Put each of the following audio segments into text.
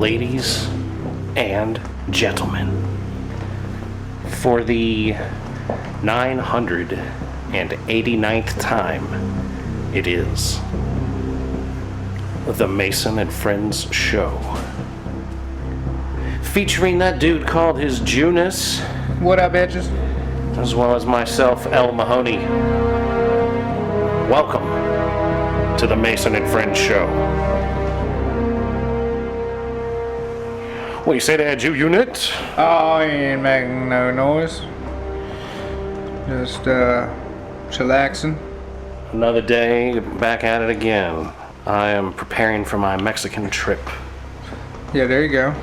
ladies and gentlemen, for the 989th time, it is the Mason and Friends Show. Featuring that dude called his Junus. What up, bitches? As well as myself, El Mahoney. Welcome to the Mason and Friends Show. What do you say there, Jew unit? Oh, I ain't making no noise. Just, chillaxing. Another day, back at it again. I am preparing for my Mexican trip. Yeah, there you go.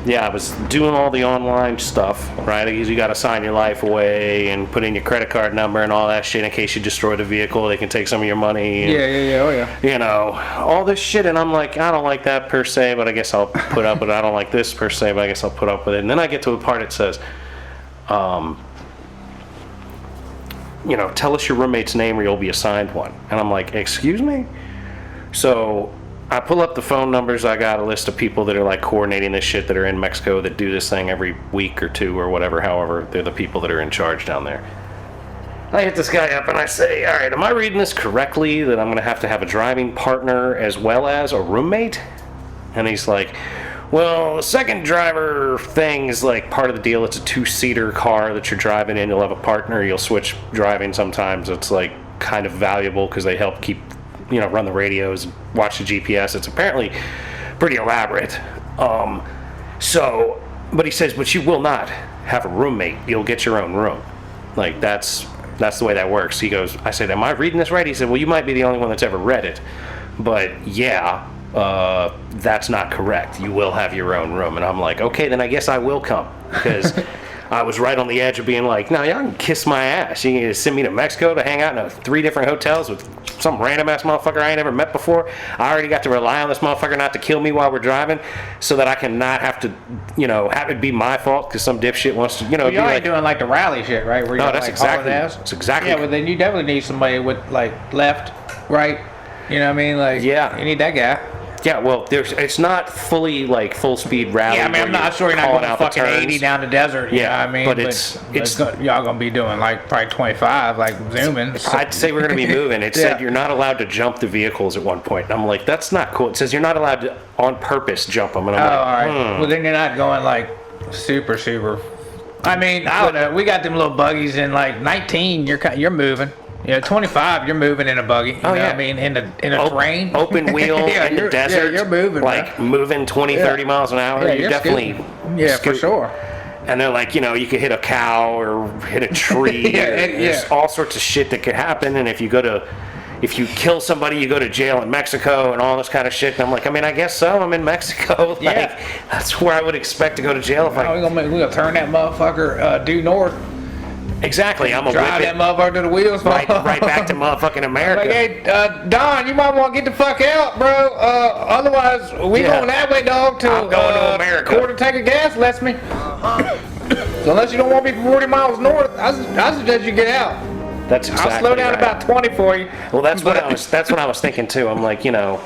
Yeah, I was doing all the online stuff, right? You got to sign your life away and put in your credit card number and all that shit in case you destroy the vehicle. They can take some of your money. And, oh yeah. You know, all this shit. And I'm like, I don't like that per se, but I guess I'll put up with it. I don't like this per se, but I guess I'll put up with it. And then I get to a part that says, you know, tell us your roommate's name or you'll be assigned one. And I'm like, excuse me? So I pull up the phone numbers. I got a list of people that are like coordinating this shit that are in Mexico that do this thing every week or two or whatever. However, they're the people that are in charge down there. I hit this guy up and I say, all right, am I reading this correctly that I'm going to have a driving partner as well as a roommate? And he's like, well, the second driver thing is like part of the deal. It's a two-seater car that you're driving in. You'll have a partner. You'll switch driving sometimes. It's like kind of valuable because they help keep, you know, run the radios, watch the GPS. It's apparently pretty elaborate. But he says, but you will not have a roommate. You'll get your own room. Like, that's the way that works. He goes, I said, am I reading this right? He said, well, you might be the only one that's ever read it. But yeah, that's not correct. You will have your own room. And I'm like, okay, then I guess I will come. Because I was right on the edge of being like, no, y'all can kiss my ass. You can send me to Mexico to hang out in 3 different hotels with some random ass motherfucker I ain't ever met before. I already got to rely on this motherfucker not to kill me while we're driving so that I can not have to, you know, have it be my fault because some dipshit wants to, you know. Well, y'all ain't doing like the rally shit, right? Where no, you're that's like exactly. That's exactly. Yeah, but then you definitely need somebody with like left, right. You know what I mean? Like, yeah, you need that guy. Yeah, well, it's not fully like full speed rally. Yeah, I mean, I'm not sure you're not going fucking 80 down the desert. You know what I mean? But it's y'all gonna be doing like probably 25, like zooming. So. I'd say we're gonna be moving. It said you're not allowed to jump the vehicles at one point. And I'm like, that's not cool. It says you're not allowed to on purpose jump them. And I'm like, all right. Well, then you're not going like super. I mean, I don't know. We got them little buggies in like 19. You're moving. Yeah, 25. You're moving in a buggy. You know what I mean, in a terrain, open wheel in the desert. Yeah, you're moving, like moving 20, 30 miles an hour. Yeah, you're definitely for sure. And they're like, you know, you could hit a cow or hit a tree. There's all sorts of shit that could happen. And if you kill somebody, you go to jail in Mexico and all this kind of shit. And I'm like, I mean, I guess so. I'm in Mexico. Like, that's where I would expect to go to jail if we're gonna turn that motherfucker due north. Exactly, I'm a drive that motherfucker to the wheels. Right back to motherfucking America. Like, hey, Don, you might want to get the fuck out, bro. Otherwise, we going that way, dog. I'm going to America. Quarter tank of gas, lets me. So unless you don't want me 40 miles north, I suggest you get out. That's exactly. I'll slow down about 20 for you. Well, that's what I was thinking too. I'm like, you know,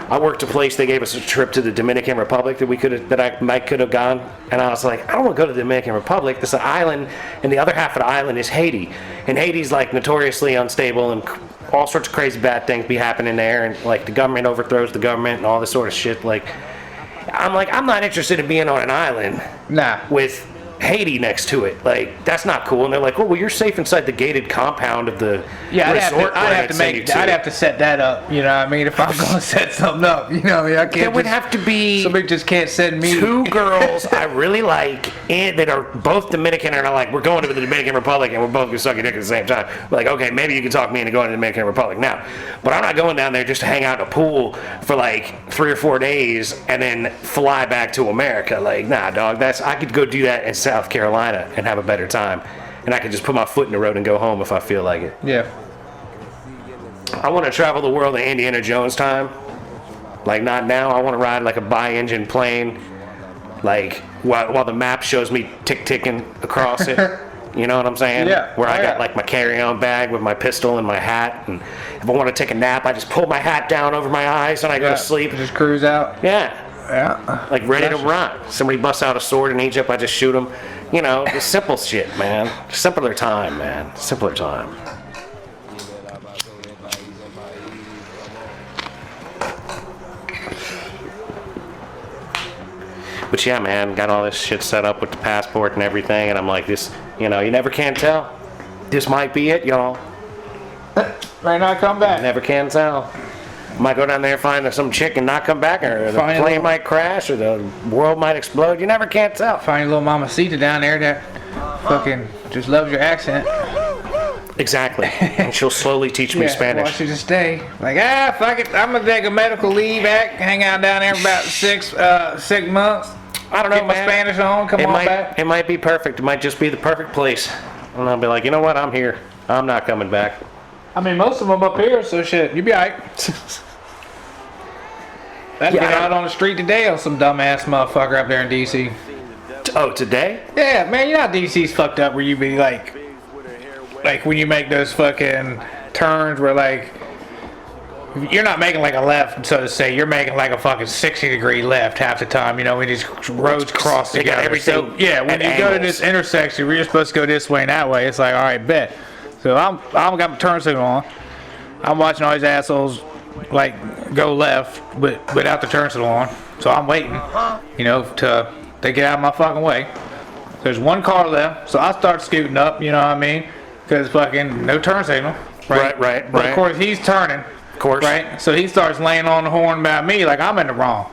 I worked a place. They gave us a trip to the Dominican Republic that I could have gone, and I was like, I don't want to go to the Dominican Republic. This is an island, and the other half of the island is Haiti, and Haiti's like notoriously unstable, and all sorts of crazy bad things be happening there, and like the government overthrows the government and all this sort of shit. Like, I'm not interested in being on an island. With Haiti next to it. Like, that's not cool. And they're like, well, you're safe inside the gated compound of the resort. I'd have to set that up, you know what I mean? If I'm going to set something up, you know what I mean? I can't. There would have to be. Somebody just can't send me. 2 girls I really like that are both Dominican and are like, we're going to the Dominican Republic and we're both going to suck your dick at the same time. We're like, okay, maybe you can talk me into going to the Dominican Republic now. But I'm not going down there just to hang out in a pool for like 3 or 4 days and then fly back to America. Like, nah, dog, I could go do that in South Carolina and have a better time. And I could just put my foot in the road and go home if I feel like it. Yeah. I want to travel the world in Indiana Jones time. Like, not now. I want to ride like a bi-engine plane. Like, while the map shows me ticking across it. You know what I'm saying? Yeah. Where I got like my carry-on bag with my pistol and my hat. And if I want to take a nap, I just pull my hat down over my eyes and I go to sleep. Just cruise out. Yeah. Yeah. Like ready to run. Somebody busts out a sword in Egypt, I just shoot them. You know, the simple shit, man. Simpler time, man. Simpler time. But yeah, man, got all this shit set up with the passport and everything, and I'm like, this, you know, you never can tell. This might be it, y'all. Might not come back. Never can tell. Might go down there and find some chick and not come back, or the plane might crash, or the world might explode. You never can tell. Find a little mamacita down there that fucking just loves your accent. Exactly. And she'll slowly teach me Spanish. Wants you to stay. Like, fuck it. I'm gonna take a medical leave act, hang out down there for about 6 months. I don't know, Get my Spanish on, come on back. It might be perfect. It might just be the perfect place. And I'll be like, you know what? I'm here. I'm not coming back. I mean, most of them up here, so shit, you be alright. That'd get out on the street today on some dumbass motherfucker up there in D.C. Oh, today? Yeah, man, you know how D.C.'s fucked up where you be like when you make those fucking turns where like, you're not making like a left, so to say. You're making like a fucking 60-degree left half the time. You know, when these roads cross together. Everything. So, yeah, when you go to this intersection where you're supposed to go this way and that way, it's like, all right, bet. So I'm got my turn signal on. I'm watching all these assholes like go left, but without the turn signal on. So I'm waiting, you know, to they get out of my fucking way. There's one car left, so I start scooting up. You know what I mean? Because fucking no turn signal. Right. But of course he's turning. Of course. Right? So he starts laying on the horn about me like I'm in the wrong.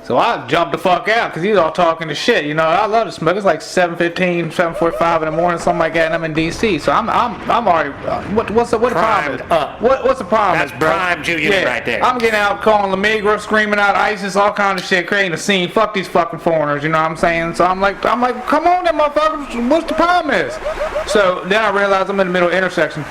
So I jumped the fuck out because he's all talking to shit. You know, I love to smoke. It's like 7:15, 7:45 in the morning, something like that, and I'm in D.C. So I'm already. What's the problem? What's the problem? That's prime Julian right there. I'm getting out calling the Myyy Girl, screaming out ISIS, all kind of shit, creating a scene. Fuck these fucking foreigners. You know what I'm saying? So I'm like, come on, then, motherfuckers. What's the problem is? So then I realize I'm in the middle of the intersection.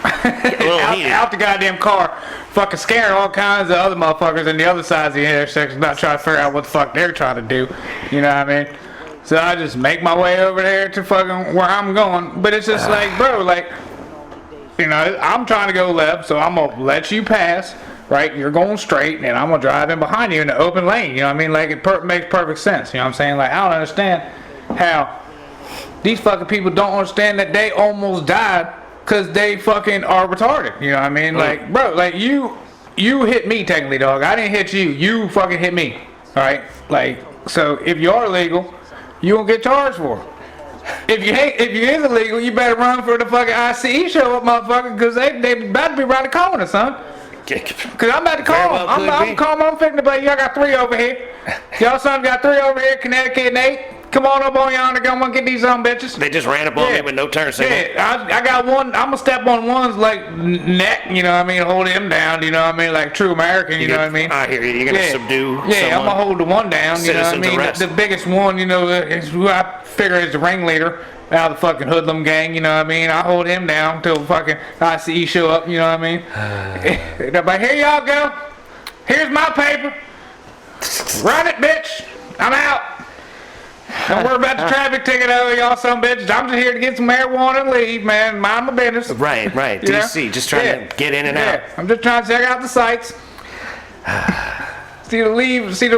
out the goddamn car, fucking scaring all kinds of other motherfuckers in the other sides of the intersection, not trying to figure out what the fuck they're trying to do. You know what I mean? So I just make my way over there to fucking where I'm going. But it's just like, bro, like, you know, I'm trying to go left, so I'm gonna let you pass, right? You're going straight, and I'm gonna drive in behind you in the open lane. You know what I mean? Like, it makes perfect sense. You know what I'm saying? Like, I don't understand how these fucking people don't understand that they almost died because they fucking are retarded. You know what I mean? Like, bro, like you hit me technically, dog. I didn't hit you. You fucking hit me. Alright? Like, so if you are illegal, you won't get charged for it. If you is illegal, you better run for the fucking ICE show up, motherfucker, because they about to be around the corner, son. Because I'm about to call them. I'm fixing to play. Y'all got 3 over here. Y'all son got 3 over here, Connecticut and 8. Come on up on yonder, come on, get these bitches. They just ran up on me with no turn signal. Yeah, I got one. I'm gonna step on one's like neck, you know what I mean, hold him down, you know what I mean, like true American, you know what I mean. I hear you. You're gonna subdue. Yeah, I'm gonna hold the one down, you know what I mean. The biggest one, you know, is who I figure is the ringleader out of the fucking hoodlum gang, you know what I mean. I hold him down until fucking ICE show up, you know what I mean. But here y'all go. Here's my paper. Run it, bitch. I'm out. Don't worry about the traffic ticket over y'all some bitches. I'm just here to get some marijuana and leave, man. Mind my business. Right. DC, just trying to get in and out. I'm just trying to check out the sights. See the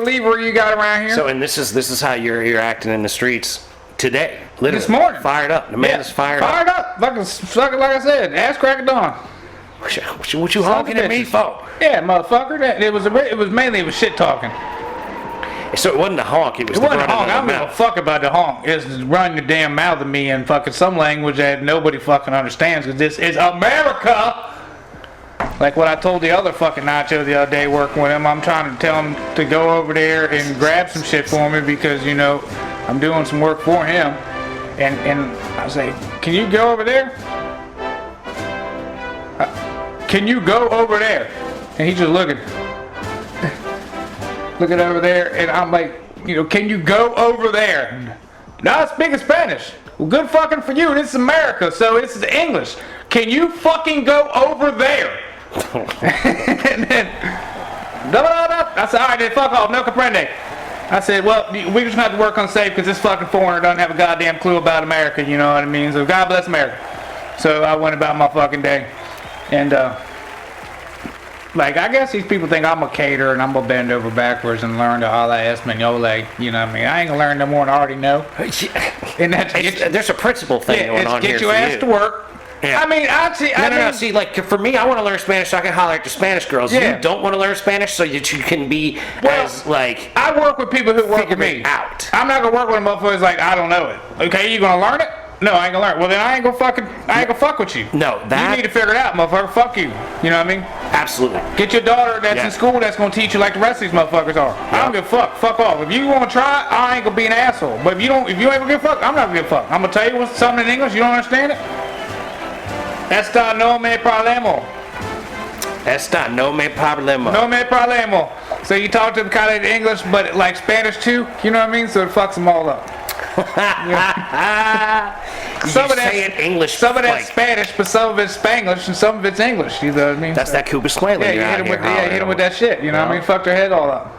lever you got around here. So, and this is how you're acting in the streets today. Literally. This morning. Fired up. The man is fired up. Fired up. Fucking like I said, ass crack of dawn. What you honking at me for? Yeah, motherfucker. It was mainly shit talking. So it wasn't a honk, it was the honk. I don't give mouth. a fuck about the honk. It's running your damn mouth at me in fucking some language that nobody fucking understands, because this is America. Like what I told the other fucking nacho the other day working with him. I'm trying to tell him to go over there and grab some shit for me because, you know, I'm doing some work for him. And I say, can you go over there? Can you go over there? And he's just looking over there, and I'm like, you know, can you go over there? No, I speak Spanish. Well, good fucking for you. This is America, so this is English. Can you fucking go over there? And then, I said, all right, then fuck off. No comprende. I said, well, we just have to work on safe because this fucking foreigner doesn't have a goddamn clue about America. You know what I mean? So God bless America. So I went about my fucking day, and like, I guess these people think I'm a cater and I'm gonna bend over backwards and learn to holla espanole. You know what I mean? I ain't gonna learn no more than I already know. And there's a principle thing going on here. Get your ass to work. Yeah. I mean, No. See, like, for me, I want to learn Spanish so I can holler at the Spanish girls. Yeah. You don't want to learn Spanish so that you can be as, like... I work with people who work with me. Out. I'm not gonna work with a motherfucker like, I don't know it. Okay, you gonna learn it? No, I ain't gonna learn it. Well, then I ain't gonna fuck with you. No, you need to figure it out, motherfucker. Fuck you. You know what I mean? Absolutely. Get your daughter that's in school that's gonna teach you like the rest of these motherfuckers are. I don't give a fuck. Fuck off. If you wanna try, I ain't gonna be an asshole. But if you ain't gonna give a fuck, I'm not gonna give a fuck. I'm gonna tell you something in English, you don't understand it? Esta no me problemo. Esta no me problemo. No me problemo. So you talk to them kind of in English, but like Spanish too. You know what I mean? So it fucks them all up. Some of say it English. Some of that's Spanish, but some of it's Spanglish, and some of it's English. You know what I mean? That's that Cuba Squale. Yeah, hit them with that shit. You know what I mean? Fuck their head all up.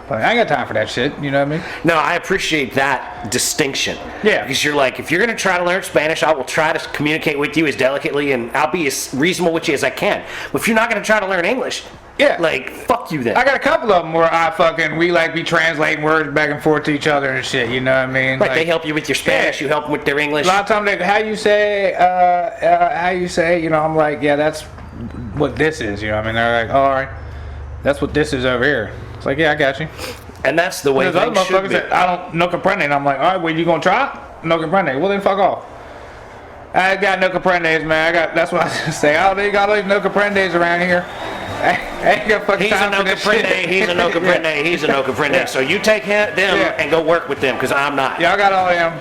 But I ain't got time for that shit. You know what I mean? No, I appreciate that distinction. Yeah. Because you're like, if you're gonna try to learn Spanish, I will try to communicate with you as delicately, and I'll be as reasonable with you as I can. But if you're not gonna try to learn English, like, fuck you then. I got a couple of them where we like be translating words back and forth to each other and shit. You know what I mean? Like they help you with your Spanish, you help them with their English. A lot of times, how you say, you know, I'm like, yeah, that's what this is. You know what I mean? They're like, all right, that's what this is over here. It's like, yeah, I got you. And that's the way things should be. That I don't no comprende, and I'm like, all right, well, you gonna try? No comprende. Well, then fuck off. I got no comprendes, man. That's what I say. I don't got no comprendes around here. I ain't got fucking time for this shit. He's a no comprende. He's a no comprende. Yeah. So you take them and go work with them, because I'm not. Yeah, I got all them.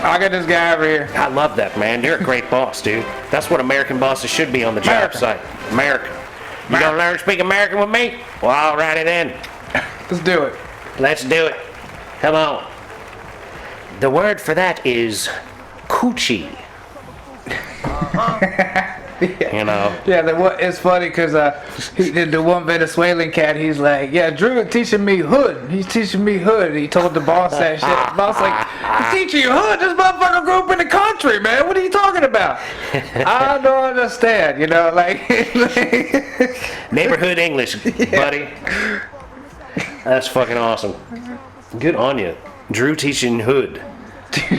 I got this guy over here. I love that, man. You're a great boss, dude. That's what American bosses should be on the job site. American. You gonna learn to speak American with me? Well, all righty then. Let's do it. Let's do it. Come on. The word for that is coochie. You know. Yeah, it's funny because the one Venezuelan cat, he's like, yeah, Drew is teaching me hood. He's teaching me hood. He told the boss that shit. The boss like, he's teaching you hood? This motherfucker grew up in the country, man. What are you talking about? I don't understand, you know, like neighborhood English, buddy. That's fucking awesome. Good on you. Drew teaching hood. You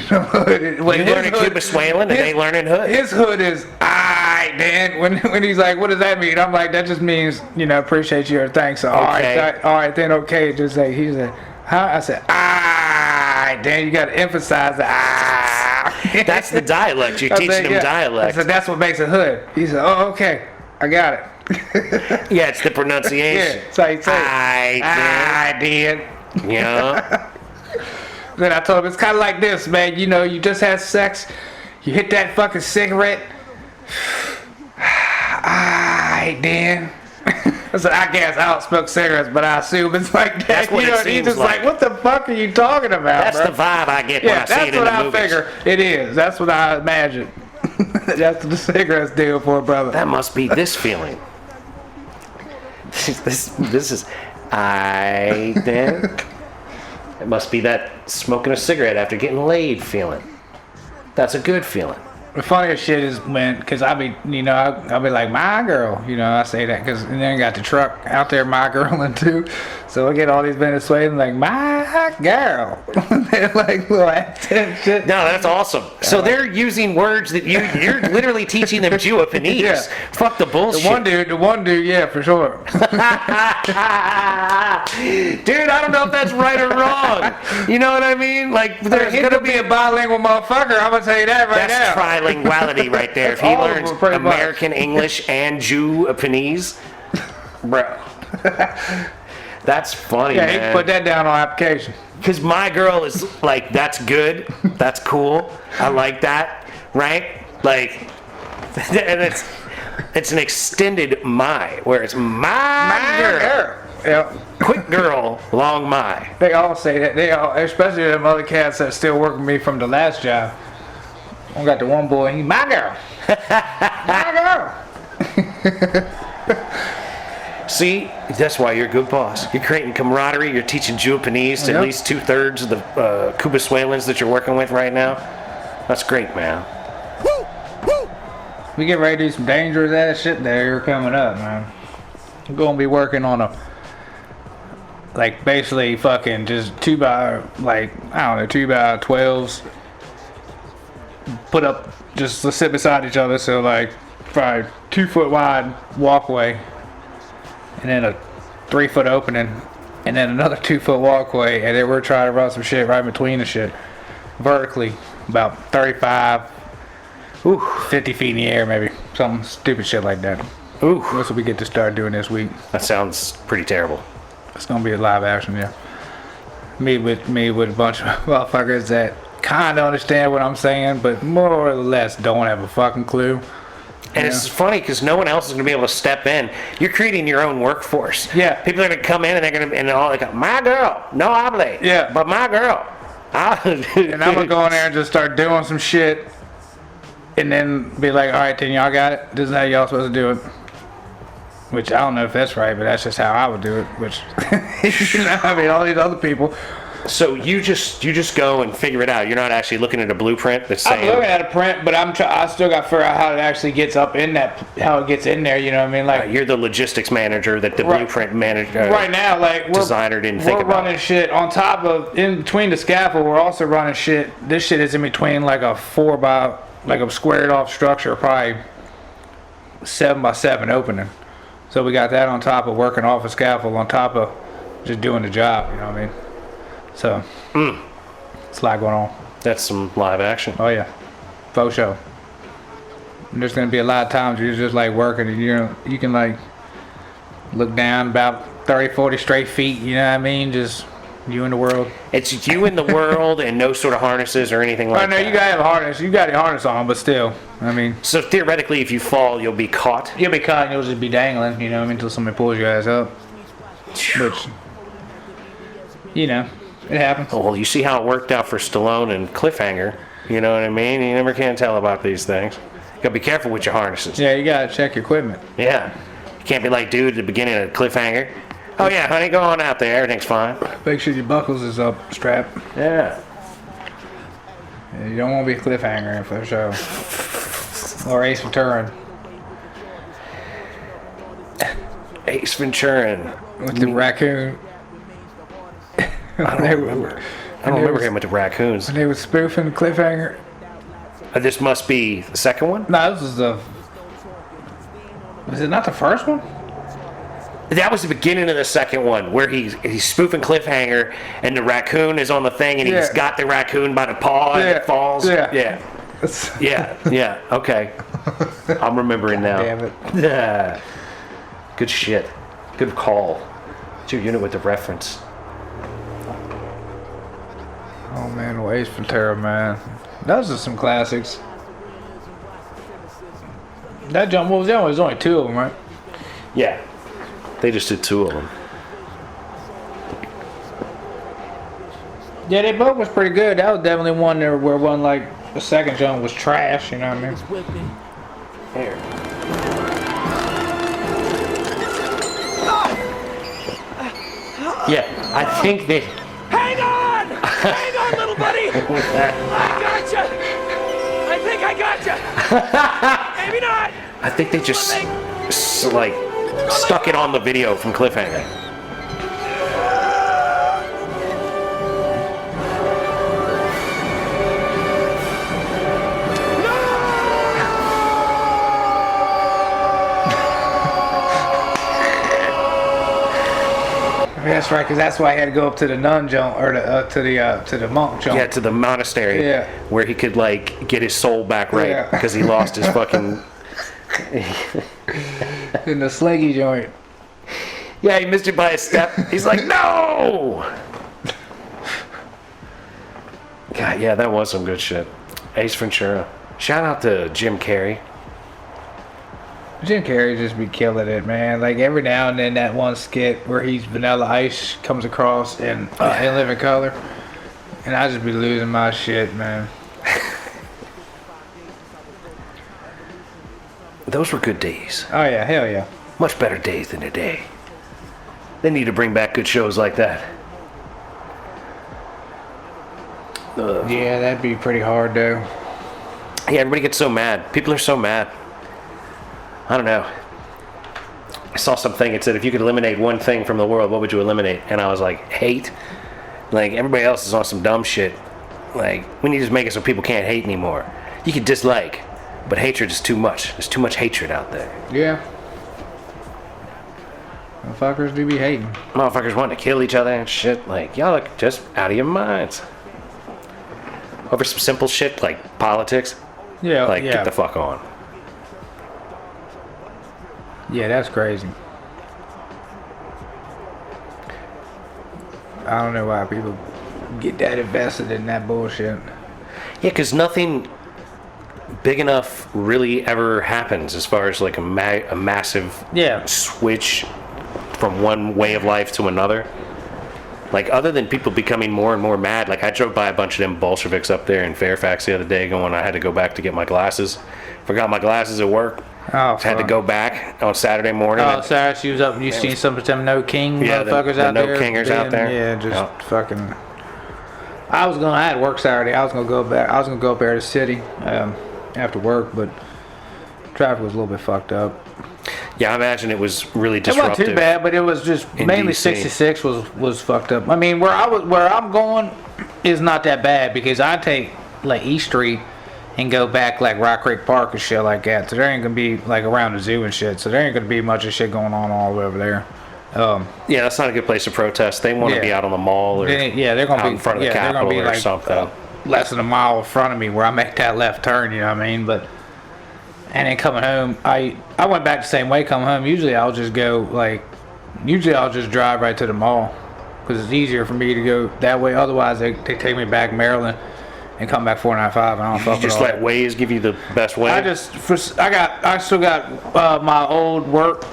learning Cuba Swaling and they learning hood. His hood is alright, man. When he's like, what does that mean? I'm like, that just means, you know, appreciate you or thanks. So, okay. All right, then okay. Just like, he said, huh? I said, alright, then you got to emphasize the ah. That's the dialect. You're teaching them dialect. I said, that's what makes a hood. He said, oh, okay. I got it. Yeah, it's the pronunciation. Yeah, so you say, I did. Yeah. Then I told him, it's kind of like this, man. You know, you just had sex. You hit that fucking cigarette. Alright, then. I said, I guess I don't smoke cigarettes, but I assume it's like that. That's what it seems he's just like, what the fuck are you talking about, That's the vibe I get when I see it in the movies. That's what I figure it is. That's what I imagine. That's what the cigarettes do for, brother. That must be this feeling. This is then. It must be that smoking a cigarette after getting laid feeling. That's a good feeling. The funniest shit is because I'll be like, my girl, you know, I say that because then I got the truck out there, my girl, and too. So I get all these Venezuelans like, my girl. They're like little accent shit. No, that's awesome. So they're using words that you're literally teaching them Japanese. Yeah. Fuck the bullshit. The one dude, yeah, for sure. Dude, I don't know if that's right or wrong. You know what I mean? Like, there's gonna be a bilingual motherfucker. I'm gonna tell you that right now. That's trilinguality right there. If he learns American English and Japanese, bro. That's funny, man. Yeah, he can put that down on application. Because my girl is like, that's good. That's cool. I like that. Right? Like, and it's an extended my, where it's my girl. Yeah. Quick girl, long my. They all say that. They all, especially them other cats that still work with me from the last job. I got the one boy, he's my girl. My girl. See, that's why you're a good boss. You're creating camaraderie. You're teaching Japanese to at least 2/3 of the Cuba Swalins that you're working with right now. That's great, man. We get ready to do some dangerous ass shit there coming up, man. I'm gonna be working on a, like, basically fucking just 2x12s. Put up, just to sit beside each other, so like probably 2 foot wide walkway, and then a 3 foot opening, and then another 2 foot walkway, and then we're trying to run some shit right between the shit, vertically, about 35, 50 feet in the air, maybe something stupid shit like that. Ooh, That's what we get to start doing this week. that sounds pretty terrible. It's gonna be a live action, yeah. Me with a bunch of motherfuckers that kind of understand what I'm saying, but more or less don't have a fucking clue. And it's funny because no one else is going to be able to step in. You're creating your own workforce. Yeah. People are going to come in and they're going to, and all like, my girl, no hable. Yeah. But my girl. And I'm gonna go in there and just start doing some shit, and then be like, all right, then y'all got it. This is how y'all supposed to do it. Which I don't know if that's right, but that's just how I would do it. Which, you know, I mean, all these other people. So you just go and figure it out. You're not actually looking at a blueprint that's saying. I'm looking at a print, but I still got to figure out how it actually gets up in that, how it gets in there. You know what I mean? Like, You're the logistics manager that the blueprint manager. right now, like, designer didn't think we're about. running shit on top of, in between the scaffold. We're also running shit. This shit is in between like a like a squared off structure, probably 7x7 opening. So we got that on top of working off a scaffold, on top of just doing the job. You know what I mean? So, it's a lot going on. That's some live action. Oh yeah, faux show. And there's gonna be a lot of times you're just like working, and you can like look down about 30, 40 straight feet. You know what I mean? Just you in the world. It's you in the world and no sort of harnesses or anything like I know that. you gotta have a harness. You got a harness on, but still, I mean, So theoretically, if you fall, you'll be caught. you'll be caught and you'll just be dangling. You know what I mean? Until somebody pulls your ass up. Which, you know, it happens. Oh, well, you see how it worked out for Stallone and Cliffhanger. You know what I mean? You never can tell about these things. You gotta be careful with your harnesses. Yeah, you gotta check your equipment. Yeah. You can't be like, dude, at the beginning of Cliffhanger. Oh yeah, honey, go on out there. Everything's fine. Make sure your buckles is up, strapped. Yeah. Yeah, you don't want to be a cliffhanger for sure. Or Ace Ventura Ace Ventura. with the raccoon. I don't remember. I don't remember him with the raccoons. When they was spoofing Cliffhanger. This must be the second one? No, this was Was it not the first one? That was the beginning of the second one, where he's spoofing Cliffhanger, and the raccoon is on the thing, and he's Yeah. got the raccoon by the paw, and it falls. Yeah. Yeah. Okay. I'm remembering now. Damn it. Yeah. Good shit. Good call. It's your unit with the reference. Oh man, Ace Ventura, man. Those are some classics. That jump, what was that one? There's only 2 of them, right? Yeah. They just did 2 of them. Yeah, they both was pretty good. That was definitely one there where one, like, the second jump was trash, you know what I mean? Here. Yeah, I think they. Hang on! Hang on, little buddy! I gotcha! I think I gotcha! Maybe not! I think they just like stuck it on the video from Cliffhanger. That's right, because that's why I had to go up to the nun jump, or to the monk jump. Yeah, to the monastery, Yeah. where he could like get his soul back right Yeah. because he lost his fucking. In the sleggy joint. Yeah, he missed it by a step. He's like, no. God, yeah, that was some good shit. Ace Ventura. Shout out to Jim Carrey. Jim Carrey just be killing it, man. Like every now and then, that one skit where he's Vanilla Ice comes across in living color, and I just be losing my shit, man. Those were good days. Oh yeah, hell yeah. Much better days than today. They need to bring back good shows like that. Yeah, that'd be pretty hard though. Yeah, everybody gets so mad. People are so mad. I don't know. I saw something. It said, if you could eliminate one thing from the world, what would you eliminate? And I was like, hate. Like, everybody else is on some dumb shit. Like, we need to just make it so people can't hate anymore. You can dislike, but hatred is too much. There's too much hatred out there. Yeah. Motherfuckers do be hating. Motherfuckers want to kill each other and shit. Like, y'all are just out of your minds. Over some simple shit like politics. Yeah, Like, yeah. get the fuck on. Yeah, that's crazy. I don't know why people get that invested in that bullshit. Yeah, because nothing big enough really ever happens as far as like a massive switch from one way of life to another. Like, other than people becoming more and more mad, like I drove by a bunch of them Bolsheviks up there in Fairfax the other day going, I had to go back to get my glasses. Forgot my glasses at work. Oh, Had to go back on Saturday morning. Oh, Saturday she was up and you seen some of them no king motherfuckers the out no there. kingers out there. Yeah, just fucking. I had work Saturday. I was gonna go back. I was gonna go up there to the city after work, but traffic was a little bit fucked up. Yeah, I imagine it was really It disruptive. wasn't too bad, but it was just mainly DC. 66 was fucked up. I mean, where I'm going is not that bad because I take like East Street and go back like Rock Creek Park and shit like that. So there ain't gonna be like around the zoo and shit. So there ain't gonna be much of shit going on all over there. Yeah, that's not a good place to protest. They want to be out on the mall or they're gonna out be in front of the they're gonna Capitol be or like, something. less than a mile in front of me where I make that left turn. You know what I mean? But and then coming home, I went back the same way coming home. Usually I'll just drive right to the mall because it's easier for me to go that way. Otherwise they take me back Maryland and come back 495 and I don't fuck with Just all let that. Waze give you the best way. I still got my old work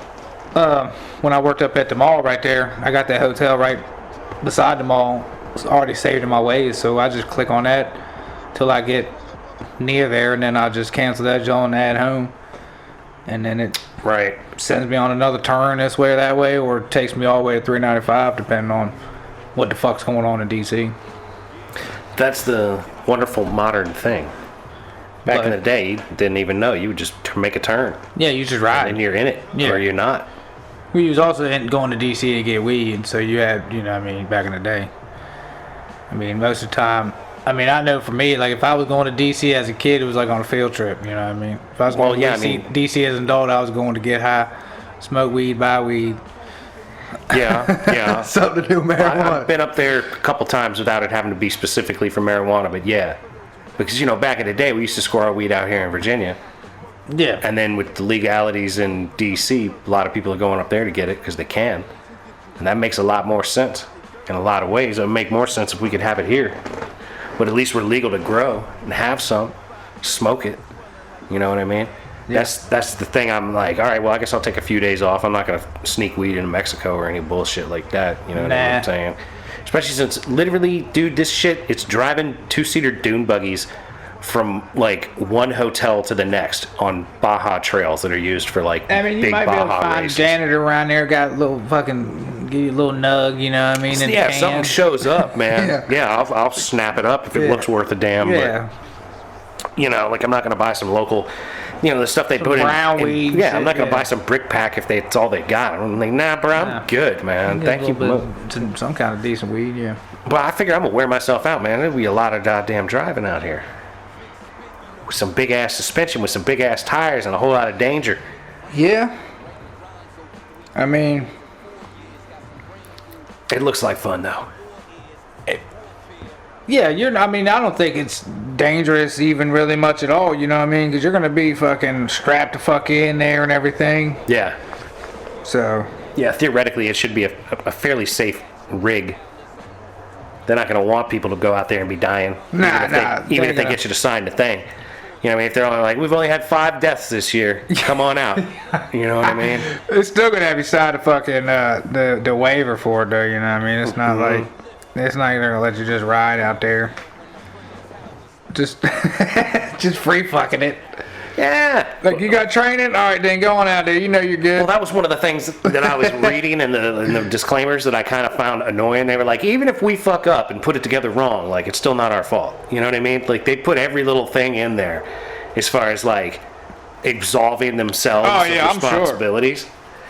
when I worked up at the mall right there. I got that hotel right beside the mall. It's already saved in my Waze, so I just click on that till I get near there, and then I'll just cancel that joint and add home, and then it sends me on another turn this way or that way, or it takes me all the way to 395 depending on what the fuck's going on in DC. That's the wonderful modern thing. Back in the day, you didn't even know. You would just make a turn. Yeah, you just ride. And you're in it, or you're not. We was also going to DC to get weed, and so you had, you know what I mean, back in the day. I mean, most of the time, I mean, I know for me, like, if I was going to DC as a kid, it was like on a field trip, you know what I mean? If I was going to DC as an adult, I was going to get high, smoke weed, buy weed. Yeah. Something to do with marijuana. I've been up there a couple times without it having to be specifically for marijuana, but yeah. Because, you know, back in the day, we used to score our weed out here in Virginia. Yeah. And then with the legalities in D.C., a lot of people are going up there to get it because they can. And that makes a lot more sense in a lot of ways. It would make more sense if we could have it here. But at least we're legal to grow and have some, smoke it. You know what I mean? Yeah. That's the thing. I'm like, all right, well, I guess I'll take a few days off. I'm not going to sneak weed into Mexico or any bullshit like that. You know what I'm saying? Especially since literally, dude, this shit, it's driving 2-seater dune buggies from like one hotel to the next on Baja trails that are used for like I mean, you big might be able to Baja find races. a janitor around there, got a little fucking, give you a little nug, you know what I mean? In Yeah, the if something can. shows up, man. I'll snap it up if it looks worth a damn. Yeah. But, you know, like I'm not going to buy some local, you know, the stuff they put brown in. weed Yeah, shit, I'm not going to yeah. buy some brick pack if it's all they got. I'm like, nah, bro, I'm good, man. Thank you. Some kind of decent weed, yeah. But I figure I'm going to wear myself out, man. There'll be a lot of goddamn driving out here. With some big ass suspension, with some big ass tires, and a whole lot of danger. Yeah. I mean, It looks like fun, though. yeah, I mean, I don't think it's dangerous even really much at all, you know what I mean? Because you're going to be fucking strapped the fuck in there and everything. Yeah. So. Yeah, theoretically, it should be a fairly safe rig. They're not going to want people to go out there and be dying. Even if they get you to sign the thing. You know what I mean? If they're only like, we've only had 5 deaths this year. Come on out. You know what I mean? It's still going to have you sign the fucking, the waiver for it, though, you know what I mean? It's not like, it's not going to let you just ride out there. Just free fucking it. Yeah. Like, you got training? All right, then go on out there. You know you're good. Well, that was one of the things that I was reading in the disclaimers that I kind of found annoying. They were like, even if we fuck up and put it together wrong, like, it's still not our fault. You know what I mean? Like, they put every little thing in there as far as, like, absolving themselves Oh, of yeah, I'm sure. responsibilities.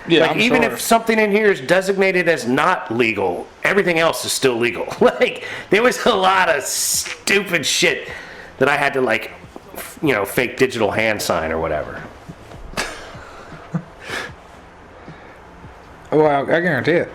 Yeah, Like, I'm even sure. if something in here is designated as not legal, everything else is still legal. Like, there was a lot of stupid shit that I had to, like, fake digital hand sign or whatever. Well, I guarantee it.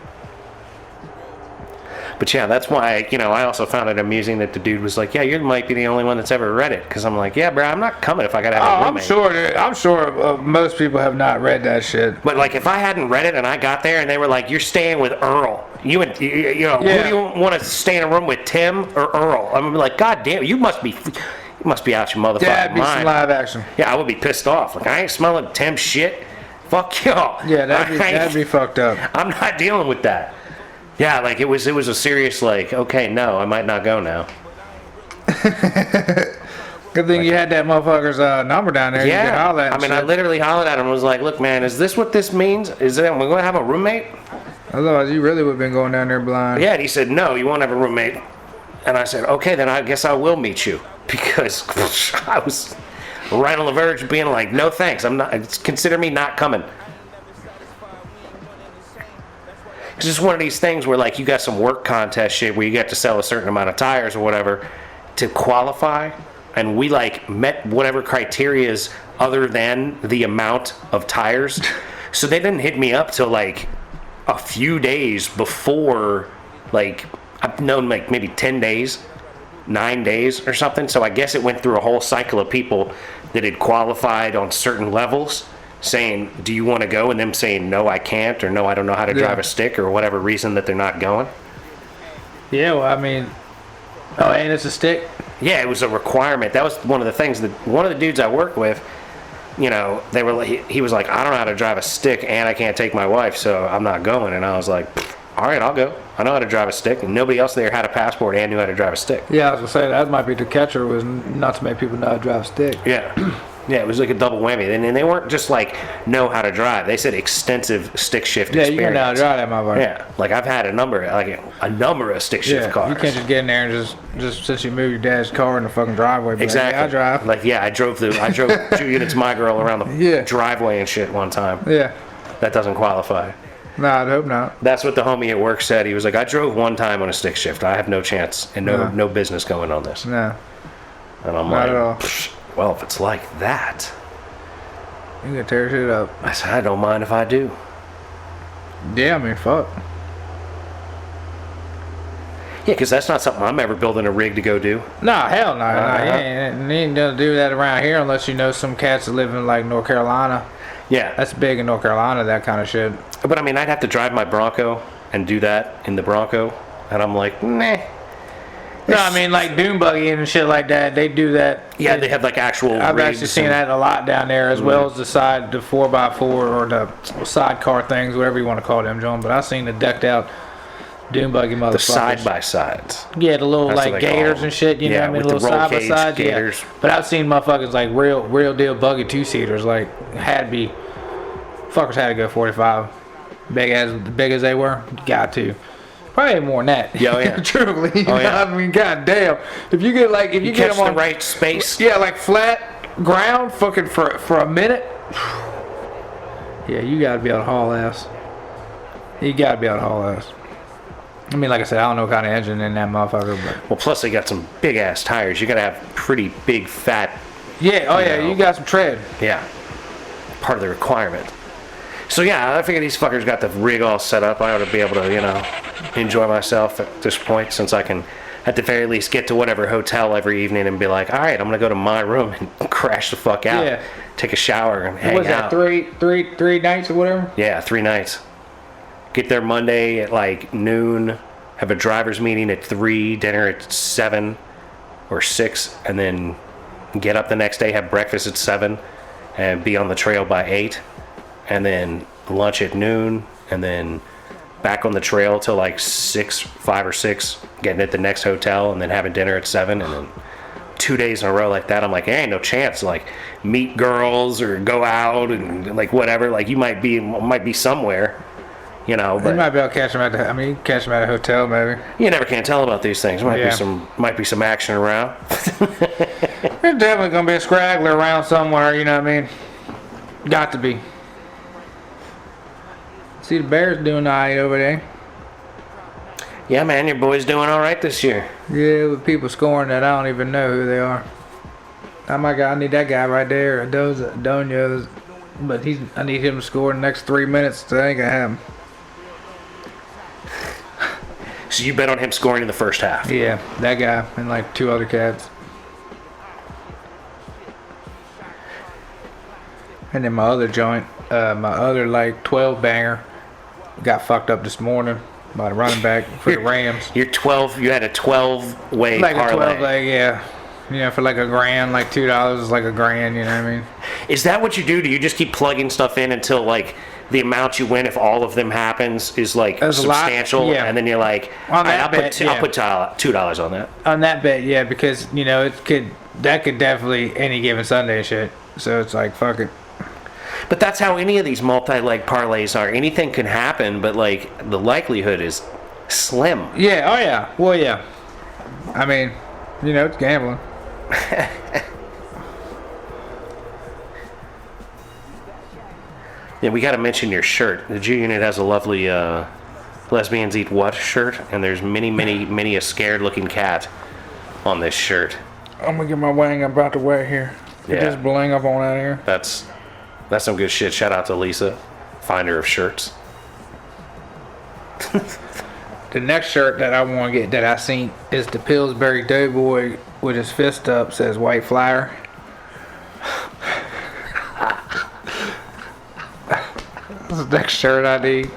But yeah, that's why, I also found it amusing that the dude was like, yeah, you might be the only one that's ever read it. Because I'm like, yeah, bro, I'm not coming if I gotta have a roommate. I'm sure most people have not read that shit. But like, if I hadn't read it and I got there and they were like, you're staying with Earl. Who do you want to stay in a room with, Tim or Earl? I'm gonna be like, God damn, you must be out your motherfucking Yeah, it'd be some mind. live action. Yeah, I would be pissed off. Like, I ain't smelling Tim shit. Fuck y'all. Yeah, that'd be fucked up. I'm not dealing with that. Yeah, like it was a serious like, okay, no, I might not go now. Good thing you had that motherfucker's number down there. You could Yeah, holler at I him mean, shit. I literally hollered at him and was like, look, man, is this what this means? Is that we're going to have a roommate? Otherwise, you really would have been going down there blind. Yeah, and he said, no, you won't have a roommate. And I said, okay, then I guess I will meet you. Because I was right on the verge of being like, no thanks, consider me not coming. It's just one of these things where, like, you got some work contest shit where you get to sell a certain amount of tires or whatever to qualify, and we, like, met whatever criterias other than the amount of tires. So they didn't hit me up till, like, a few days before, like, I've known, like, maybe 10 days, 9 days or something. So I guess it went through a whole cycle of people that had qualified on certain levels, saying, do you want to go? And them saying, no, I can't, or no, I don't know how to drive a stick, or whatever reason that they're not going. Yeah, well, I mean, and it's a stick. Yeah, it was a requirement. That was one of the things that one of the dudes I work with, they were like, he was like, I don't know how to drive a stick and I can't take my wife, so I'm not going. And I was like, all right, I'll go. I know how to drive a stick. And nobody else there had a passport and knew how to drive a stick. Yeah, I was gonna say that might be the catcher, was not to make people know how to drive a stick. Yeah. Yeah, it was like a double whammy. And they weren't just like, know how to drive. They said extensive stick shift Yeah, experience. you know how to drive that motherfucker. Yeah, like I've had a number of stick shift cars. You can't just get in there and just since you move your dad's car in the fucking driveway. But Exactly. Like, yeah, I drive. Like, yeah, I drove 2 units Myyy Girl around the driveway and shit one time. Yeah. That doesn't qualify. No, I'd hope not. That's what the homie at work said. He was like, I drove one time on a stick shift. I have no chance and no business going on this. No. And I'm Not like, at all. well, if it's like that, You can tear shit up. I said, I don't mind if I do. Yeah, I mean, fuck. Yeah, because that's not something I'm ever building a rig to go do. Nah, hell no. You ain't gonna do that around here unless you know some cats that live in like North Carolina. Yeah. That's big in North Carolina, that kind of shit. But I mean, I'd have to drive my Bronco and do that in the Bronco. And I'm like, nah. No, I mean like Dune Buggy and shit like that. They do that. Yeah, they have like actual I've rigs actually seen that a lot down there, as well as the 4x4 or the sidecar things, whatever you want to call them, John. But I've seen the decked out Dune Buggy motherfuckers. The side-by-sides. Yeah, the little That's what like they call gators them. and shit, you know what I mean? with the Little roll side by cage sides. gators. Yeah. But I've seen motherfuckers like real deal buggy 2-seaters, like had to be fuckers had to go 45. Big as they were, got to. Probably more than that. Yeah, oh, yeah. Truly. You know yeah. what I mean, goddamn. If you get You get catch them on the right space. yeah, like flat ground, fucking for a minute. Yeah, you gotta be able to haul ass. You gotta be able to haul ass. I mean, like I said, I don't know what kind of engine in that motherfucker, but Well, plus they got some big ass tires. You gotta have pretty big, fat. yeah, oh yeah, know. you got some tread. Yeah, part of the requirement. So yeah, I figure these fuckers got the rig all set up. I ought to be able to, enjoy myself at this point, since I can, at the very least, get to whatever hotel every evening and be like, all right, I'm gonna go to my room and crash the fuck out. Yeah. Take a shower and hang What's out. that? Three nights or whatever. Yeah, 3 nights. Get there Monday at like noon. Have a driver's meeting at 3. Dinner at 7 or 6, and then get up the next day. Have breakfast at 7, and be on the trail by 8. And then lunch at noon, and then back on the trail till like 5 or 6, getting at the next hotel, and then having dinner at 7, and then 2 days in a row like that. I'm like, there ain't no chance to like meet girls or go out and like whatever. Like you might be somewhere, but You might be able to catch them at you can catch them at a hotel maybe. you never can tell about these things. Might be some action around. There's definitely gonna be a scraggler around somewhere. You know what I mean? Got to be. See the Bears doing all right over there. Yeah, man, your boy's doing all right this year. Yeah, with people scoring that I don't even know who they are. I need that guy right there, Adonios. But I need him to score in the next 3 minutes. So that ain't gonna happen. So you bet on him scoring in the first half? Yeah, that guy and like 2 other cats. And then my other joint, my other like 12 banger, got fucked up this morning by the running back for the Rams. You had a 12-way Like parlay. a 12 leg, yeah. Yeah, for like $1,000, like $2 is like $1,000. You know what I mean? Is that what you do? Do you just keep plugging stuff in until like the amount you win, if all of them happens, is like There's substantial, yeah. And then you're like, On all right, that bet, I'll put $2 on that. On that bet, yeah, because you know that could definitely any given Sunday shit. So it's like fuck it. But that's how any of these multi-leg parlays are. Anything can happen, but like the likelihood is slim. Yeah. Oh yeah. Well, yeah. I mean, you know, it's gambling. Yeah, we got to mention your shirt. The G Unit has a lovely Lesbians Eat What shirt, and there's many a scared-looking cat on this shirt. I'm gonna get my wang I'm about to wear here. Get Yeah. this bling up on out here. That's some good shit. Shout out to Lisa, finder of shirts. The next shirt that I want to get that I seen is the Pillsbury Doughboy with his fist up, says White Flyer. That's the next shirt I need.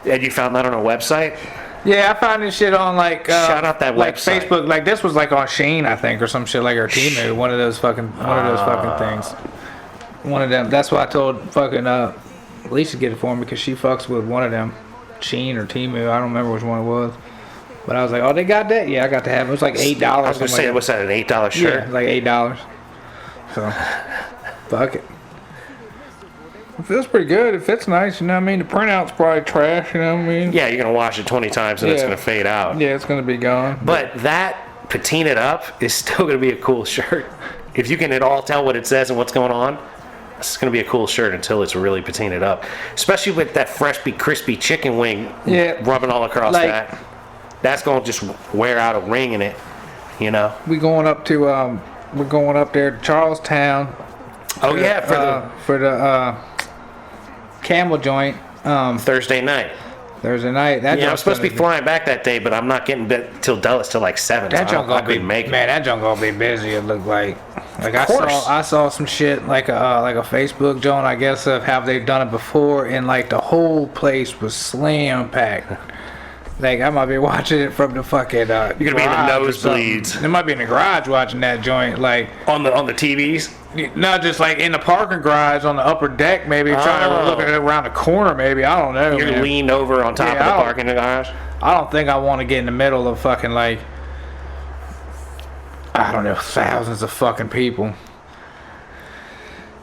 And you found that on a website? Yeah, I found this shit on like Shout out that like website. Facebook. Like this was like on Shein, I think, or some shit like, or Temu, one of those fucking things. One of them. That's why I told fucking Lisa to get it for me, because she fucks with one of them, Shein or Temu. I don't remember which one it was. But I was like, oh, they got that? Yeah, I got to have it. It was like $8. I was gonna say, what's that? An $8 shirt? Yeah, like $8. So, fuck it. It feels pretty good. It fits nice, you know what I mean? The printout's probably trash, you know what I mean? Yeah, you're gonna wash it 20 times and it's Yeah. gonna fade out. Yeah, it's gonna be gone. But that patinaed up is still gonna be a cool shirt. If you can at all tell what it says and what's going on, it's gonna be a cool shirt until it's really patinaed up. Especially with that freshly crispy chicken wing rubbing all across like, that. That's gonna just wear out a ring in it, you know. we're going up there to Charlestown. Oh yeah, For the Camel joint. Thursday night. Thursday night. Yeah, I'm supposed to be flying back that day, but I'm not getting till Dulles till like 7. That so junk gonna be make it. man. That junk gonna be busy. It looked like course. I saw some shit like a Facebook joint, I guess, of how they've done it before, and like the whole place was slam packed. Like I might be watching it from the fucking. You're gonna be in the nosebleeds. They might be in the garage watching that joint, like On the TVs. not just like in the parking garage on the upper deck, maybe trying to look at it around the corner, maybe. I don't know. You're man. leaned over on top of the parking garage. I don't think I want to get in the middle of fucking like, I don't know, thousands of fucking people.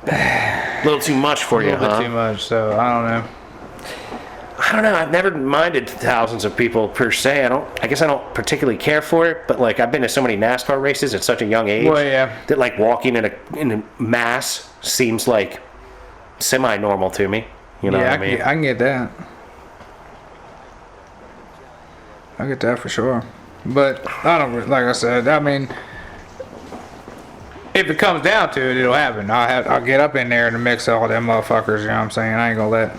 A little too much for A you, little huh? bit too much, so I don't know. I don't know. I've never minded thousands of people per se. I guess I don't particularly care for it. But like, I've been to so many NASCAR races at such a young age. Well, yeah. That like walking in a mass seems like semi-normal to me. You know what I mean? I can get that. I get that for sure. But I don't, like I said, I mean, if it comes down to it, it'll happen. I'll get up in there in the mix of all them motherfuckers. You know what I'm saying? I ain't gonna let.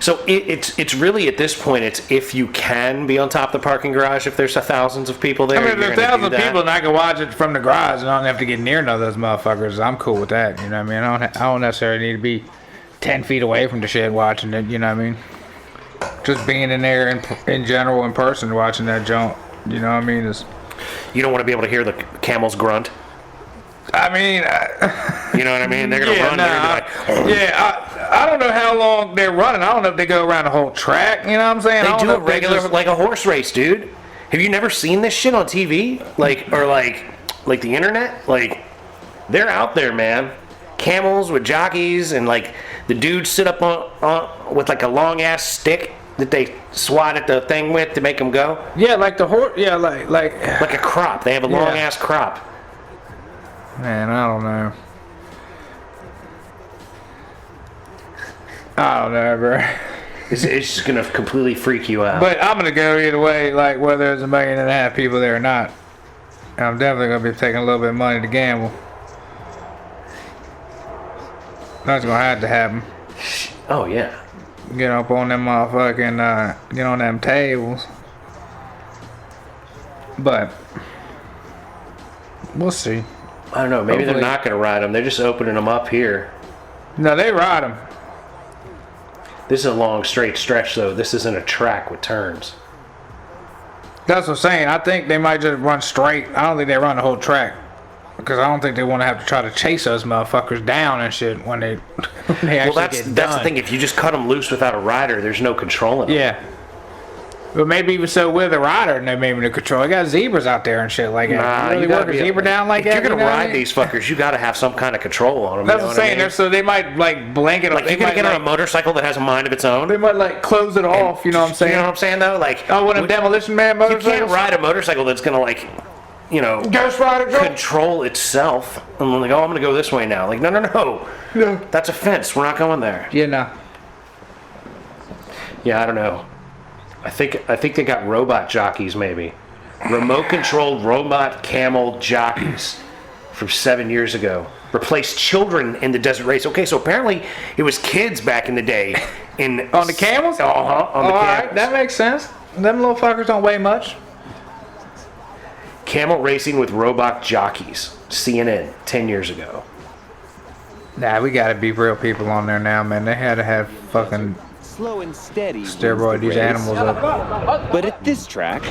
So it's really at this point, it's if you can be on top of the parking garage if there's thousands of people there. I mean, if you're there's gonna do thousands of that. people and I can watch it from the garage and I don't have to get near none of those motherfuckers, I'm cool with that. You know what I mean? I don't necessarily need to be 10 feet away from the shit watching it. You know what I mean? Just being in there in general in person watching that junk. You know what I mean? You don't want to be able to hear the camels grunt. I mean, You know what I mean? They're gonna run. They're gonna be like, I don't know how long they're running. I don't know if they go around the whole track. You know what I'm saying? I They don't do know a if they regular, just- like a horse race, dude. Have you never seen this shit on TV? Like the internet? Like, they're out there, man. Camels with jockeys, and like the dudes sit up on with like a long ass stick that they swat at the thing with to make them go. Yeah, like the horse. Yeah, like. Like a crop. They have a long ass crop. Man, I don't know. I don't know, bro. It's just gonna completely freak you out. But I'm gonna go either way, like whether there's 1.5 million people there or not. I'm definitely gonna be taking a little bit of money to gamble. That's gonna have to happen. Oh yeah. Get up on them motherfucking, get on them tables. But we'll see. I don't know. Maybe Hopefully. they're not gonna ride them. They're just opening them up here. No, they ride them. This is a long straight stretch though. This isn't a track with turns. That's what I'm saying. I think they might just run straight. I don't think they run the whole track. Because I don't think they want to have to try to chase us motherfuckers down and shit when they, when they actually Well, get that's done. the thing. If you just cut them loose without a rider, there's no controlling them. Yeah. But maybe even so with a rider and they maybe the control. I got zebras out there and shit like that. Nah, You really gotta work a zebra down like if that? you're gonna you know what I ride mean? these fuckers, you gotta have some kind of control on them. That's you know what I'm saying. I mean? So they might like blanket. Like they you're gonna might, get on like, a motorcycle that has a mind of its own. They might like close it off. You know what I'm saying? You know what I'm saying though? Like Oh, when a demolition man you motorcycle. can't ride a motorcycle that's gonna like, you know, Ghost Rider Joe. control itself. And I'm like, oh, I'm gonna go this way now. Like, no. That's a fence. We're not going there. Yeah, no. Yeah, I don't know. I think they got robot jockeys maybe. Remote controlled robot camel jockeys from 7 years ago. Replaced children in the desert race. Okay, so apparently it was kids back in the day. On the camels? On the All right, camels. that makes sense. Them little fuckers don't weigh much. Camel racing with robot jockeys. CNN 10 years ago. Nah, we gotta be real people on there now, man. They had to have fucking Slow and steady wins steroid the these race. animals up. But at this track,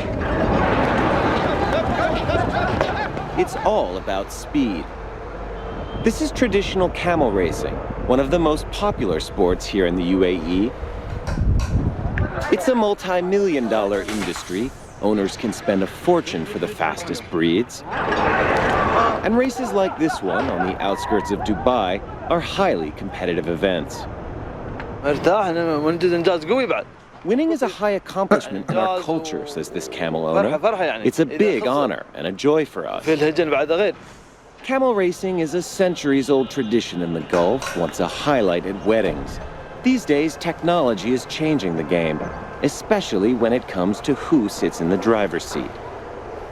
it's all about speed. This is traditional camel racing, one of the most popular sports here in the UAE. It's a multi-million-dollar industry. Owners can spend a fortune for the fastest breeds. And races like this one on the outskirts of Dubai are highly competitive events. Winning is a high accomplishment in our culture, says this camel owner. It's a big honor and a joy for us. Camel racing is a centuries-old tradition in the Gulf, once a highlight at weddings. These days, technology is changing the game, especially when it comes to who sits in the driver's seat.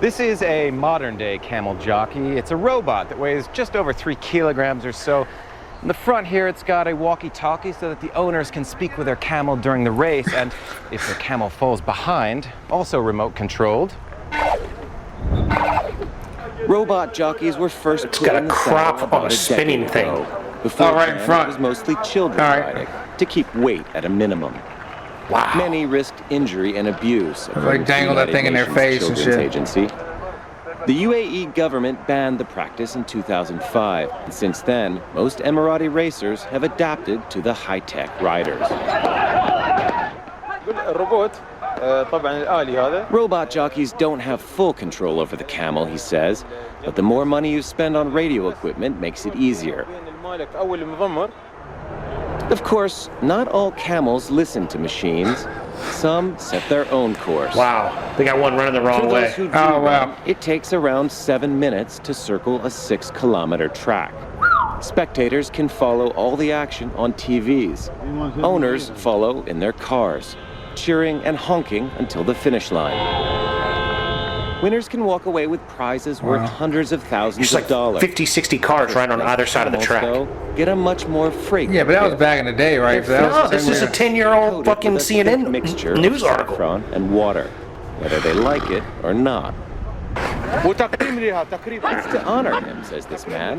This is a modern-day camel jockey. It's a robot that weighs just over 3 kilograms or so. In the front here, it's got a walkie-talkie so that the owners can speak with their camel during the race, and if the camel falls behind, also remote-controlled. Robot jockeys were first put got a in the crop saddle on about a a spinning decade thing. ago. Before right in front. it was mostly children All right. riding to keep weight at a minimum. Wow. Many risked injury and abuse. Like dangle that thing in their face and shit. Agency. The UAE government banned the practice in 2005. And since then, most Emirati racers have adapted to the high-tech riders. Robot jockeys don't have full control over the camel, he says, but the more money you spend on radio equipment makes it easier. Of course, not all camels listen to machines. Some set their own course. Wow. They got one running the For wrong those way. who do Oh, wow. run, it takes around 7 minutes to circle a 6-kilometer track. Spectators can follow all the action on TVs. Owners follow in their cars, cheering and honking until the finish line. Winners can walk away with prizes worth hundreds of thousands It's like of dollars. 50, 60 cars right on either side of the track. Camels, though, get a much more fragrant. Yeah, but that was back in the day, right? So that No, was this is a 10-year-old fucking CNN mixture news of article. saffron and water, whether they like it or not. It's to honor him, says this man.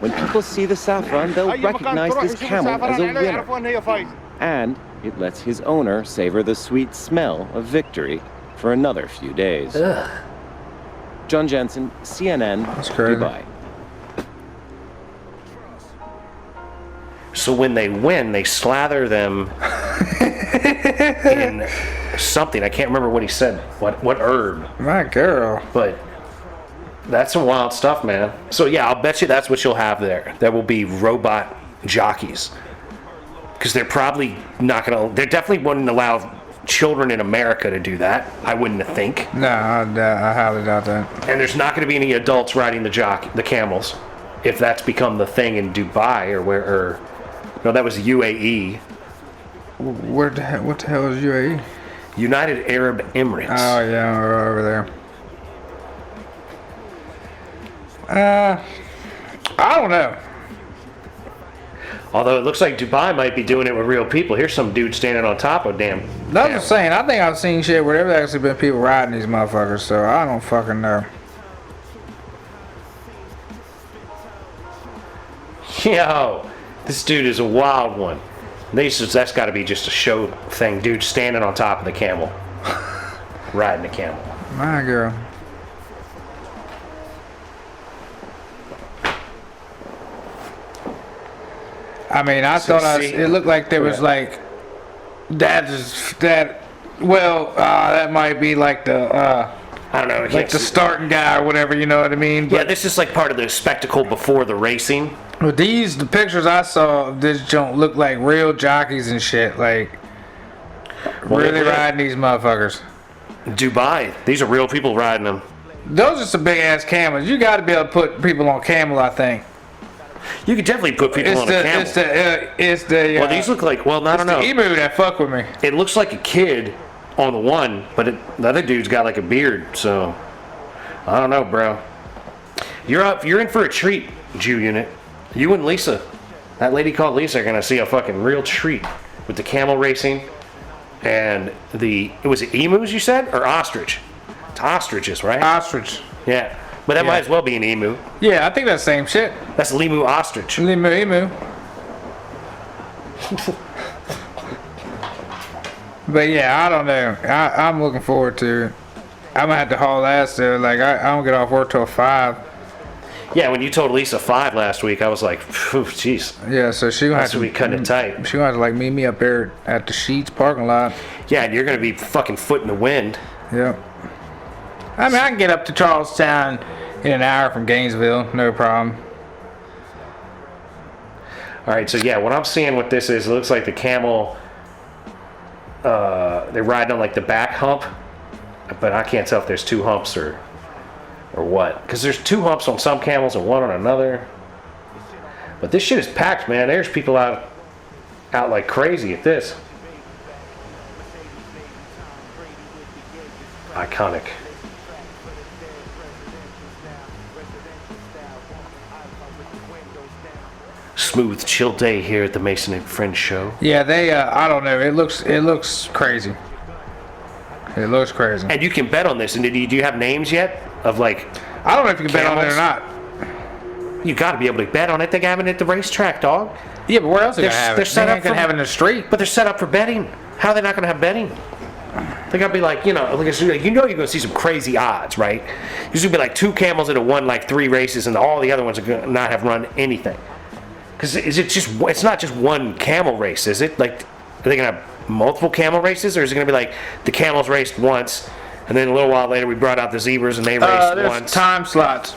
When people see the saffron, they'll recognize this camel as a winner. And it lets his owner savor the sweet smell of victory for another few days. Ugh. John Jensen, CNN, crazy. Dubai. So when they win, they slather them in something. I can't remember what he said. What herb? My girl. But that's some wild stuff, man. So yeah, I'll bet you that's what you'll have there. There will be robot jockeys. Because they're probably not going to... They definitely wouldn't allow children in America to do that, I wouldn't think. No, I highly doubt that. And there's not going to be any adults riding the camels, if that's become the thing in Dubai or no, that was UAE. what the hell is UAE? United Arab Emirates. Oh yeah, we're over there. I don't know. Although it looks like Dubai might be doing it with real people. Here's some dude standing on top of damn. That's what I'm saying. I think I've seen shit where there's actually been people riding these motherfuckers, so I don't fucking know. Yo, this dude is a wild one. That's got to be just a show thing. Dude standing on top of the camel. Riding the camel. My girl. I mean, it looked like there was like, that might be like the, I don't know. like the starting guy or whatever, you know what I mean? But yeah, this is like part of the spectacle before the racing. But the pictures I saw of this joint look like real jockeys and shit, like, really riding these motherfuckers. Dubai, these are real people riding them. Those are some big ass camels. You got to be able to put people on camel, I think. You could definitely put people on a camel. Well, these look like, I don't know. The emu that fuck with me. It looks like a kid on the one, but the other dude's got like a beard, so I don't know, bro. You're in for a treat, Jew Unit. You and Lisa, that lady called Lisa, are gonna see a fucking real treat with the camel racing and was it emus you said, or ostrich? It's ostriches, right? Ostrich. Yeah, but that might as well be an emu. Yeah, I think that's the same shit. That's Limu ostrich. Limu emu. But yeah, I don't know. I'm looking forward to it. I'm gonna have to haul ass there. Like I don't get off work till 5. Yeah, when you told Lisa 5 last week, I was like, jeez. Yeah, so she gonna have to be cutting it tight. She gonna have to like meet me up there at the Sheets parking lot. Yeah, and you're gonna be fucking foot in the wind. Yep. I mean, I can get up to Charlestown in an hour from Gainesville, no problem. All right, so yeah, what I'm seeing with this is, it looks like the camel, they're riding on like the back hump, but I can't tell if there's 2 humps or what, because there's 2 humps on some camels and 1 on another. But this shit is packed, man. There's people out like crazy at this. Iconic. Smooth, chill day here at the Mason and Friends show. Yeah, they. I don't know. It looks crazy. It looks crazy. And you can bet on this. And do you have names yet of like? I don't know if you can bet on it or not. You got to be able to bet on it. They have it at the racetrack, dog. Yeah, but where else are they gonna have it? They're set up for have it in the street. But they're set up for betting. How are they not gonna have betting? They gotta be like, you're gonna see some crazy odds, right? There's gonna be like 2 camels that have won like 3 races, and all the other ones are gonna not have run anything. Because it's not just one camel race, is it? Like, are they gonna have multiple camel races, or is it gonna be like the camels raced once, and then a little while later we brought out the zebras and they raced there's once? Time slots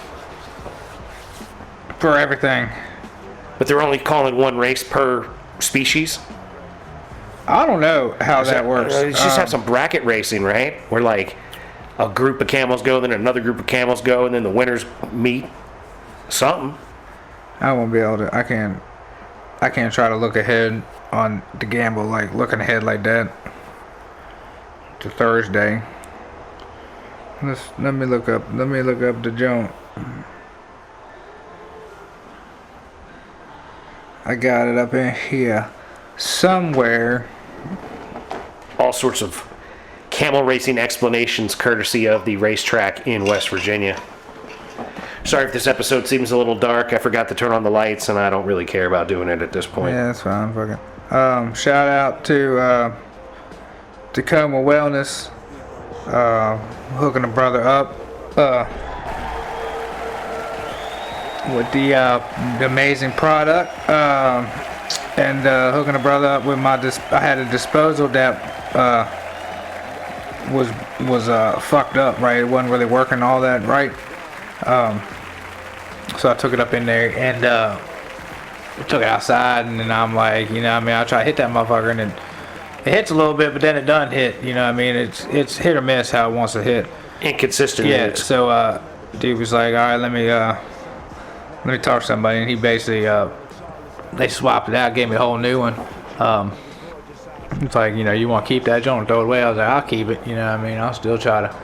for everything. But they're only calling 1 race per species. I don't know how that works. Just have some bracket racing, right? Where like a group of camels go, then another group of camels go, and then the winners meet. Something. I won't be able to. I can't try to look ahead on the gamble, like looking ahead like that to Thursday. Let me look up the joint. I got it up in here somewhere. All sorts of camel racing explanations courtesy of the racetrack in West Virginia. Sorry if this episode seems a little dark. I forgot to turn on the lights, and I don't really care about doing it at this point. Yeah, that's fine. Fuck it. Shout out to Tacoma Wellness, hooking a brother up with the amazing product, and hooking a brother up with I had a disposal that was fucked up. Right, it wasn't really working all that right. So I took it up in there and took it outside, and then I'm like, I try to hit that motherfucker, and it hits a little bit, but then it doesn't hit. It's hit or miss how it wants to hit. Inconsistent. Yeah. So dude was like, all right, let me talk to somebody, and he basically they swapped it out, gave me a whole new one. It's like, you want to keep that joint, throw it away. I was like, I'll keep it. You know what I mean? I'll still try to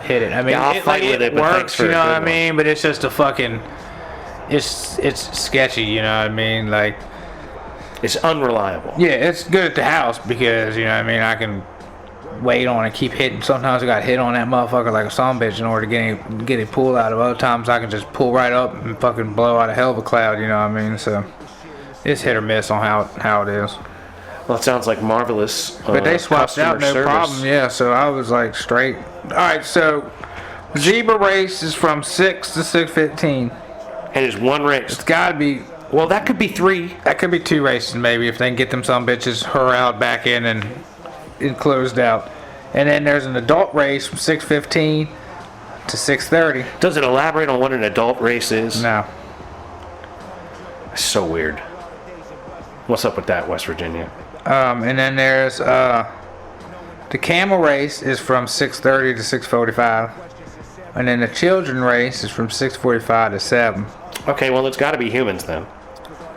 hit it. I mean, I'll fight with it, but thanks works. for You a know good what I one. mean? But it's just a fucking. It's sketchy. You know what I mean? Like. It's unreliable. Yeah, it's good at the house because I I can wait on and keep hitting. Sometimes I got hit on that motherfucker like a songbitch in order to get it pulled out of. Other times I can just pull right up and fucking blow out a hell of a cloud. You know what I mean? So it's hit or miss on how it is. Well, it sounds like marvelous. But they swapped out no service. problem. Yeah, so I was like straight. All right, so zebra race is from 6 to 6:15. And it's one race. It's got to be. Well, that could be 3. That could be 2 races maybe if they can get them some bitches corralled back in and closed out. And then there's an adult race from 6:15 to 6:30. Does it elaborate on what an adult race is? No. It's so weird. What's up with that, West Virginia? And then there's the camel race is from 6:30 to 6:45. And then the children race is from 6:45 to 7. Okay, well, it's got to be humans then.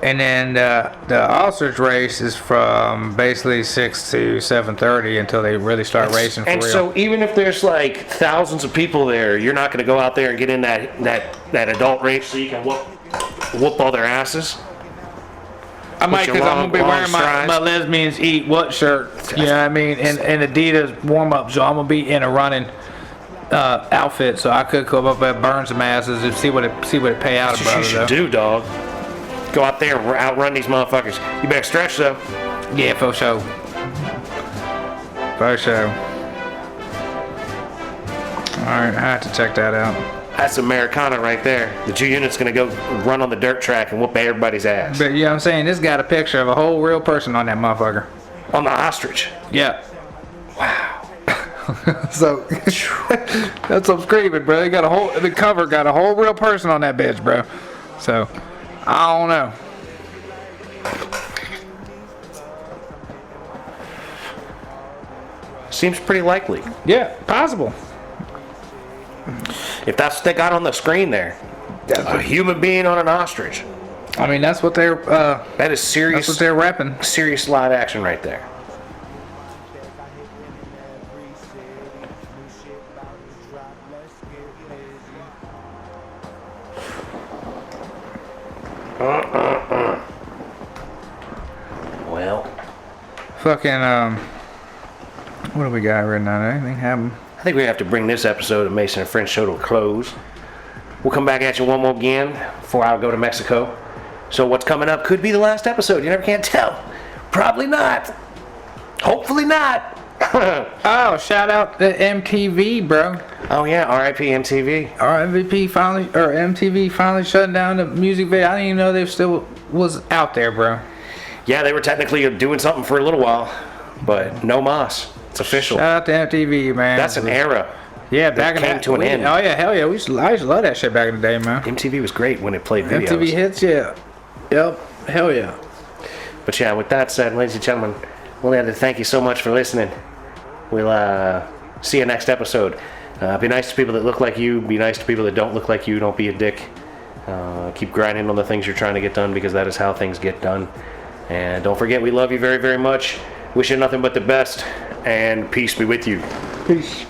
And then the ostrich race is from basically 6 to 7:30 until they really start racing for And real. so even if there's like thousands of people there, you're not going to go out there and get in that adult race so you can whoop all their asses? I might, your because I'm long- going to be wearing long my strides. Lesbians Eat what shirt, you know what I mean, and Adidas warm-up, so I'm going to be in a running outfit, so I could go up there, burn some asses, and see what it pay out, That's brother. what you should do, dog. Go out there and outrun these motherfuckers. You better stretch, though. Yeah, for sure. For sure. Alright, I have to check that out. That's Americana right there. The 2 unit's going to go run on the dirt track and whoop everybody's ass. But, you know what I'm saying, this got a picture of a whole real person on that motherfucker. On the ostrich. Yeah. So, that's what I'm screaming, bro. They got the cover got a whole real person on that bitch, bro. So, I don't know. Seems pretty likely. Yeah, possible. If that's what they got on the screen there. A human being on an ostrich. I mean, that's what they're, That is serious, that's what they're repping. serious live action right there. Well, Fucking, what do we got right now? Anything happen? I think we have to bring this episode of Mason and Friends show to a close. We'll come back at you one more again before I go to Mexico. So what's coming up could be the last episode. You never can't tell. Probably not. Hopefully not. Oh, shout out to MTV, bro. Oh yeah, R.I.P. MTV. MTV finally shutting down the music video. I didn't even know they still was out there, bro. Yeah, they were technically doing something for a little while, but no mas. It's official. Shout out to MTV, man. That's an era. Yeah, back in came the to an end. Oh yeah, hell yeah. I used to love that shit back in the day, man. MTV was great when it played videos. MTV hits, yeah. Yep, hell yeah. But yeah, with that said, ladies and gentlemen, we'll have to thank you so much for listening. We'll see you next episode. Be nice to people that look like you. Be nice to people that don't look like you. Don't be a dick. Keep grinding on the things you're trying to get done because that is how things get done. And don't forget, we love you very, very much. Wish you nothing but the best. And peace be with you. Peace.